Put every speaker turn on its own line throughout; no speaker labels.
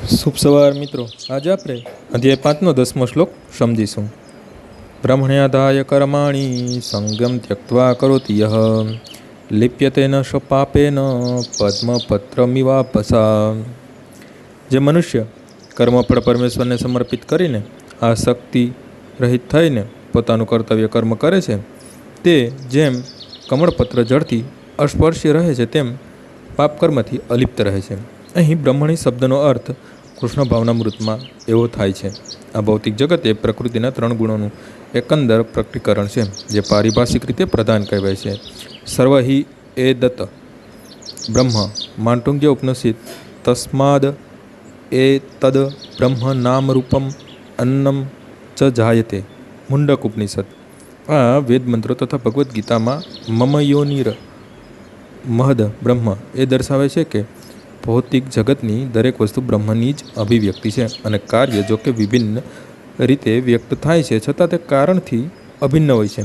શુભ સવાર મિત્રો, આજે આપણે અધ્યાય 5નો 10મો શ્લોક સમજીશું. બ્રહ્મણ્યાદાય કર્માણી સંગમ ત્યક્ત્વા કરોતિ યહ લિપ્યતે ન સ્વપાપેન પદ્મપત્રમિવાપસા. જે મનુષ્ય કર્મફળ પરમેશ્વરને સમર્પિત કરીને આસક્તિ રહિત થઈને પોતાનું કર્તવ્ય કર્મ કરે છે, તે જેમ કમળપત્ર જળથી અસ્પર્શ્ય રહે છે તેમ પાપકર્મથી અલિપ્ત રહે છે. અહીં બ્રહ્મણી શબ્દનો અર્થ કૃષ્ણ ભાવનામૃતમાં એવો થાય છે. આ ભૌતિક જગત એ પ્રકૃતિના 3 ગુણોનું એકંદર પ્રકટીકરણ છે, જે પારિભાષિક રીતે પ્રધાન કહેવાય છે. સર્વ હિ એ દત્ત બ્રહ્મ માંડુક્ય ઉપનિષદ તસ્માદ એ તદ બ્રહ્મ નામ રૂપમ અન્નમ ચ જાયતે મુંડક ઉપનિષદ. આ વેદ મંત્રો તથા ભગવદ્ ગીતામાં મમ યોનિર મહદ બ્રહ્મ એ દર્શાવે છે કે ભૌતિક જગતની દરેક વસ્તુ બ્રહ્મની જ અભિવ્યક્તિ છે અને કાર્ય જો કે વિભિન્ન રીતે વ્યક્ત થાય છે, છતાં તે કારણથી અભિન્ન હોય છે.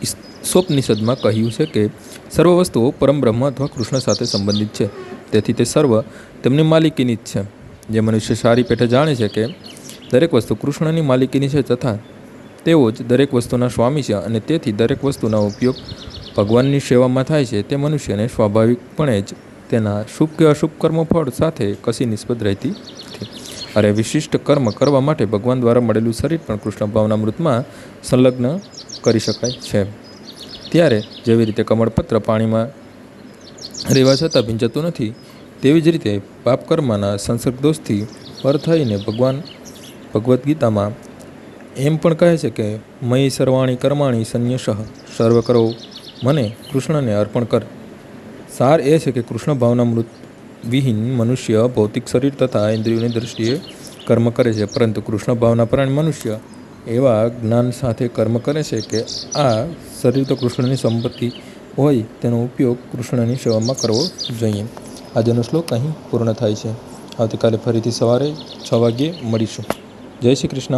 ઈશોપનિષદમાં કહ્યું છે કે સર્વ વસ્તુઓ પરમ બ્રહ્મ અથવા કૃષ્ણ સાથે સંબંધિત છે, તેથી તે સર્વ તેમની માલિકીની જ છે. જે મનુષ્ય સારી પેઠે જાણે છે કે દરેક વસ્તુ કૃષ્ણની માલિકીની છે તથા તેઓ જ દરેક વસ્તુના સ્વામી છે અને તેથી દરેક વસ્તુના ઉપયોગ ભગવાનની સેવામાં થાય છે, તે મનુષ્યને સ્વાભાવિકપણે જ તેના શુભ કે અશુભ કર્મફળ સાથે કશી નિસ્બત રહેતી નથી. અરે વિશિષ્ટ કર્મ કરવા માટે ભગવાન દ્વારા મળેલું શરીર પણ કૃષ્ણ ભાવનામૃતમાં સંલગ્ન કરી શકાય છે. ત્યારે જેવી રીતે કમળપત્ર પાણીમાં રહેવા છતાં ભીંજતું નથી, તેવી જ રીતે પાપકર્મના સંસર્ગ દોષથી પર થઈને ભગવાન ભગવદ્ ગીતામાં એમ પણ કહે છે કે મયી સર્વાણી કર્માણી સંન્યસઃ સર્વ કરો મને કૃષ્ણને અર્પણ કર. સાર એ છે કે કૃષ્ણ ભાવનામૃત વિહીન મનુષ્ય ભૌતિક શરીર તથા ઇન્દ્રિયોની દૃષ્ટિએ કર્મ કરે છે, પરંતુ કૃષ્ણ ભાવનાપરાયણ મનુષ્ય એવા જ્ઞાન સાથે કર્મ કરે છે કે આ શરીર તો કૃષ્ણની સંપત્તિ હોય, તેનો ઉપયોગ કૃષ્ણની સેવામાં કરવો જોઈએ. આજનો શ્લોક અહીં પૂર્ણ થાય છે. આવતીકાલે ફરીથી સવારે 6 વાગ્યે મળીશું. જય શ્રી કૃષ્ણ.